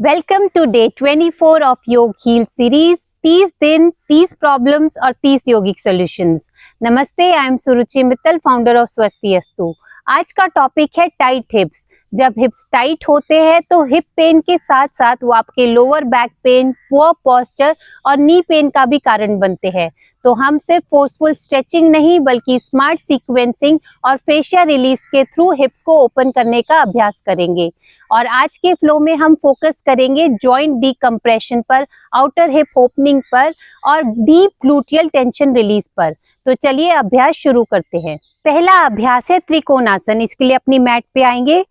Welcome to day 24 of योग heal series. 30 दिन 30 problems और 30 योगिक सॉल्यूशंस। नमस्ते, I am Suruchi Mittal, founder of स्वस्ति अस्तु। आज का टॉपिक है टाइट हिप्स। जब हिप्स टाइट होते हैं तो हिप पेन के साथ साथ वो आपके lower back pain, poor posture और नी पेन का भी कारण बनते हैं। तो हम सिर्फ फोर्सफुल स्ट्रेचिंग नहीं बल्कि स्मार्ट सीक्वेंसिंग और फेशियल रिलीज के थ्रू हिप्स को ओपन करने का अभ्यास करेंगे। और आज के फ्लो में हम फोकस करेंगे जॉइंट डीकम्प्रेशन पर, आउटर हिप ओपनिंग पर और डीप ग्लूटियल टेंशन रिलीज पर। तो चलिए अभ्यास शुरू करते हैं। पहला अभ्यास है त्रिकोणासन। इसके लिए अपनी मैट पे आएंगे,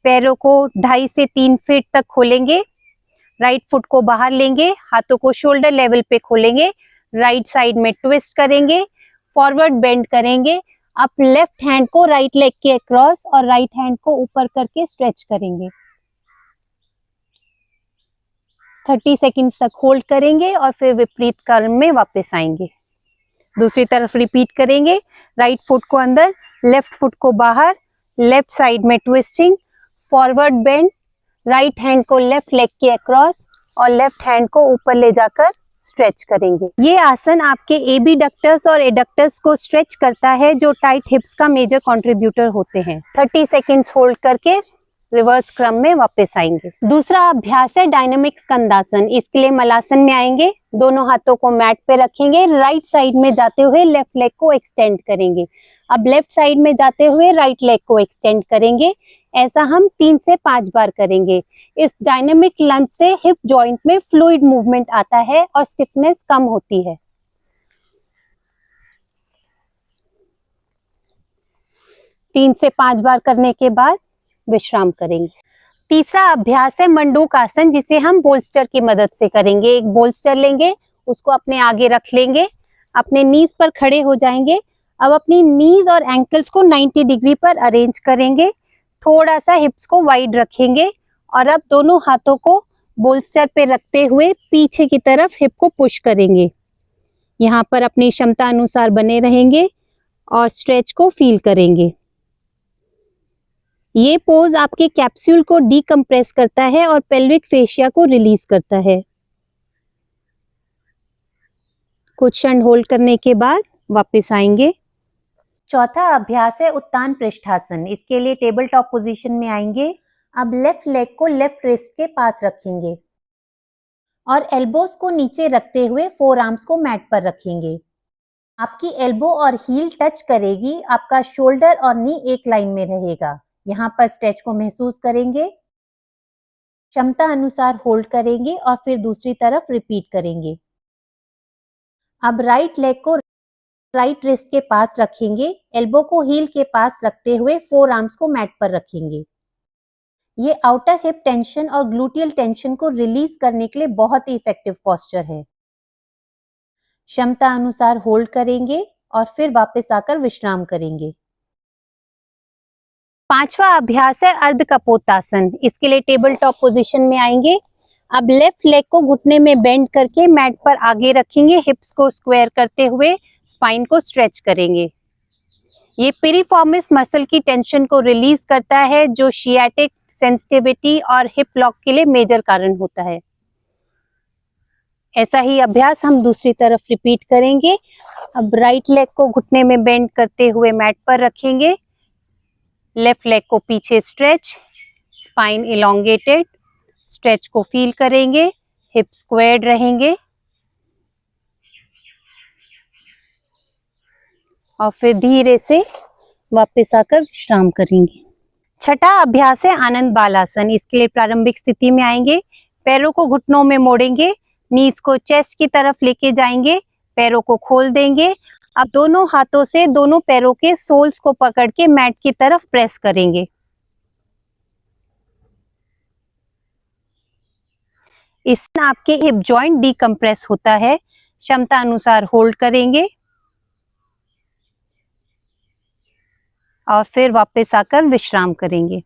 पैरों को 2.5 से 3 फीट तक खोलेंगे, राइट फुट को बाहर लेंगे, हाथों को शोल्डर लेवल पे खोलेंगे, राइट साइड में ट्विस्ट करेंगे, फॉरवर्ड बेंड करेंगे। आप लेफ्ट हैंड को राइट लेग के अक्रॉस और राइट हैंड को ऊपर करके स्ट्रेच करेंगे। 30 सेकंड्स तक होल्ड करेंगे और फिर विपरीत क्रम में वापस आएंगे। दूसरी तरफ रिपीट करेंगे। राइट फुट को अंदर, लेफ्ट फुट को बाहर, लेफ्ट साइड में twisting, forward bend, right hand को लेफ्ट लेग के अक्रॉस और लेफ्ट हैंड को ऊपर ले जाकर स्ट्रेच करेंगे। ये आसन आपके एबीडक्टर्स और एडक्टर्स को स्ट्रेच करता है, जो टाइट हिप्स का मेजर कंट्रीब्यूटर होते हैं। 30 सेकंड्स होल्ड करके रिवर्स क्रम में वापस आएंगे। दूसरा अभ्यास है डायनामिक स्कंदासन। इसके लिए मलासन में आएंगे, दोनों हाथों को मैट पे रखेंगे, राइट साइड में जाते हुए लेफ्ट लेग को एक्सटेंड करेंगे। अब लेफ्ट साइड में जाते हुए राइट लेग को एक्सटेंड करेंगे। ऐसा हम 3 से 5 बार करेंगे। इस डायनामिक लंज से हिप जॉइंट में फ्लूइड मूवमेंट आता है और स्टिफनेस कम होती है। तीन से 5 बार करने के बाद विश्राम करेंगे। तीसरा अभ्यास है मंडूक आसन, जिसे हम बोल्स्टर की मदद से करेंगे। एक बोल्स्टर लेंगे, उसको अपने आगे रख लेंगे, अपने नीज पर खड़े हो जाएंगे। अब अपनी नीज और एंकल्स को 90 डिग्री पर अरेंज करेंगे, थोड़ा सा हिप्स को वाइड रखेंगे और अब दोनों हाथों को बोल्स्टर पे रखते हुए पीछे की तरफ हिप को पुश करेंगे। यहाँ पर अपनी क्षमता अनुसार बने रहेंगे और स्ट्रेच को फील करेंगे। ये पोज आपके कैप्सूल को डीकम्प्रेस करता है और पेल्विक फेशिया को रिलीज करता है। कुछ क्षण होल्ड करने के बाद वापस आएंगे। चौथा अभ्यास है उत्तान पृष्ठासन। इसके लिए टेबल टॉप पोजीशन में आएंगे। अब लेफ्ट लेग को लेफ्ट रिस्ट के पास रखेंगे और एल्बोस को नीचे रखते हुए फोर आर्म्स को मैट पर रखेंगे। आपकी एल्बो और हील टच करेगी, आपका शोल्डर और नी एक लाइन में रहेगा। यहाँ पर स्ट्रेच को महसूस करेंगे, क्षमता अनुसार होल्ड करेंगे और फिर दूसरी तरफ रिपीट करेंगे। अब राइट लेग को राइट रिस्ट के पास रखेंगे, एल्बो को हील के पास रखते हुए फोर आर्म्स को मैट पर रखेंगे। ये आउटर हिप टेंशन और ग्लूटियल टेंशन को रिलीज करने के लिए बहुत ही इफेक्टिव पोस्चर है। क्षमता अनुसार होल्ड करेंगे और फिर वापस आकर विश्राम करेंगे। पांचवा अभ्यास है अर्ध कपोतासन। इसके लिए टेबल टॉप पोजीशन में आएंगे। अब लेफ्ट लेग को घुटने में बेंड करके मैट पर आगे रखेंगे, हिप्स को स्क्वायर करते हुए स्पाइन को स्ट्रेच करेंगे। ये पिरिफॉर्मिस मसल की टेंशन को रिलीज करता है, जो शियाटिक सेंसिटिविटी और हिप लॉक के लिए मेजर कारण होता है। ऐसा ही अभ्यास हम दूसरी तरफ रिपीट करेंगे। अब राइट लेग को घुटने में बेंड करते हुए मैट पर रखेंगे, लेफ्ट लेग को पीछे स्ट्रेच, स्पाइन इलोंगेटेड, स्ट्रेच को फील करेंगे, हिप स्क्वायर्ड रहेंगे और फिर धीरे से वापस आकर विश्राम करेंगे। छठा अभ्यास है आनंद बालासन। इसके लिए प्रारंभिक स्थिति में आएंगे, पैरों को घुटनों में मोड़ेंगे, नीज को चेस्ट की तरफ लेके जाएंगे, पैरों को खोल देंगे। अब दोनों हाथों से दोनों पैरों के सोल्स को पकड़ के मैट की तरफ प्रेस करेंगे। इससे आपके हिप जॉइंट डीकम्प्रेस होता है। क्षमता अनुसार होल्ड करेंगे और फिर वापस आकर विश्राम करेंगे।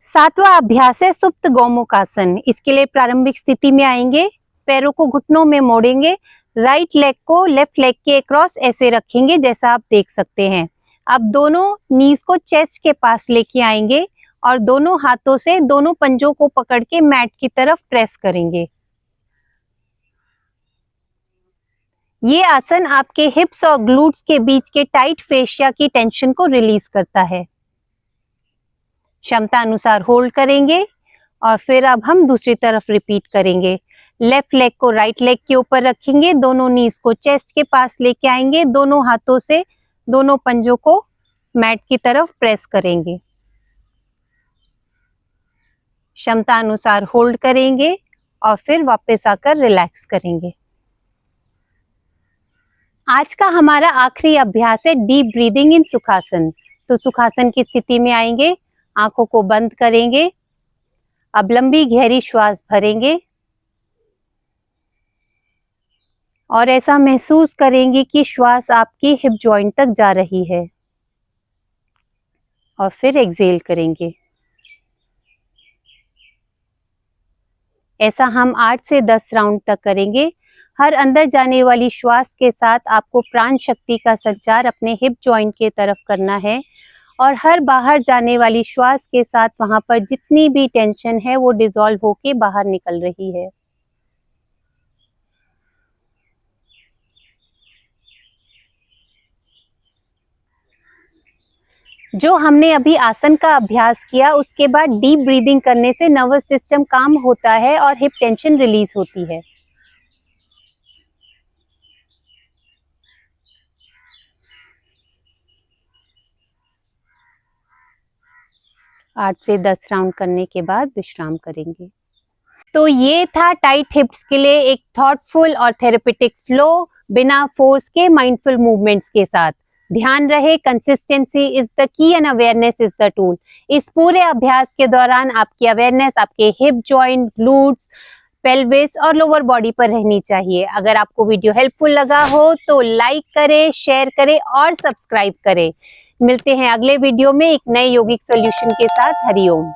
सातवां अभ्यास है सुप्त गौमुख आसन। इसके लिए प्रारंभिक स्थिति में आएंगे, पैरों को घुटनों में मोड़ेंगे, राइट लेग को लेफ्ट लेग के अक्रॉस ऐसे रखेंगे जैसा आप देख सकते हैं। अब दोनों नीज को चेस्ट के पास लेके आएंगे और दोनों हाथों से दोनों पंजों को पकड़ के मैट की तरफ प्रेस करेंगे। ये आसन आपके हिप्स और ग्लूट्स के बीच के टाइट फेशिया की टेंशन को रिलीज करता है। क्षमता अनुसार होल्ड करेंगे और फिर अब हम दूसरी तरफ रिपीट करेंगे। लेफ्ट लेग को राइट लेग के ऊपर रखेंगे, दोनों नीज को चेस्ट के पास लेके आएंगे, दोनों हाथों से दोनों पंजों को मैट की तरफ प्रेस करेंगे। क्षमता अनुसार होल्ड करेंगे और फिर वापस आकर रिलैक्स करेंगे। आज का हमारा आखिरी अभ्यास है डीप ब्रीदिंग इन सुखासन। तो सुखासन की स्थिति में आएंगे, आंखों को बंद करेंगे, अब लंबी गहरी श्वास भरेंगे और ऐसा महसूस करेंगे कि श्वास आपकी हिप जॉइंट तक जा रही है और फिर एक्सहेल करेंगे। ऐसा हम 8 से 10 राउंड तक करेंगे। हर अंदर जाने वाली श्वास के साथ आपको प्राण शक्ति का संचार अपने हिप जॉइंट के तरफ करना है और हर बाहर जाने वाली श्वास के साथ वहां पर जितनी भी टेंशन है वो डिसॉल्व होके बाहर निकल रही है। जो हमने अभी आसन का अभ्यास किया उसके बाद डीप ब्रीदिंग करने से नर्वस सिस्टम काम होता है और हिप टेंशन रिलीज होती है। आठ से 10 राउंड करने के बाद विश्राम करेंगे। तो ये था टाइट हिप्स के लिए एक थॉटफुल और थेरेपेटिक फ्लो बिना फोर्स के माइंडफुल मूवमेंट्स के साथ। ध्यान रहे, consistency is the key and awareness is the tool. इस पूरे अभ्यास के दौरान आपकी अवेयरनेस आपके हिप जॉइंट, ग्लूट्स, पेल्विस और लोअर बॉडी पर रहनी चाहिए। अगर आपको वीडियो हेल्पफुल लगा हो तो लाइक करें, शेयर करें और सब्सक्राइब करें। मिलते हैं अगले वीडियो में एक नए योगिक सॉल्यूशन के साथ। हरिओम।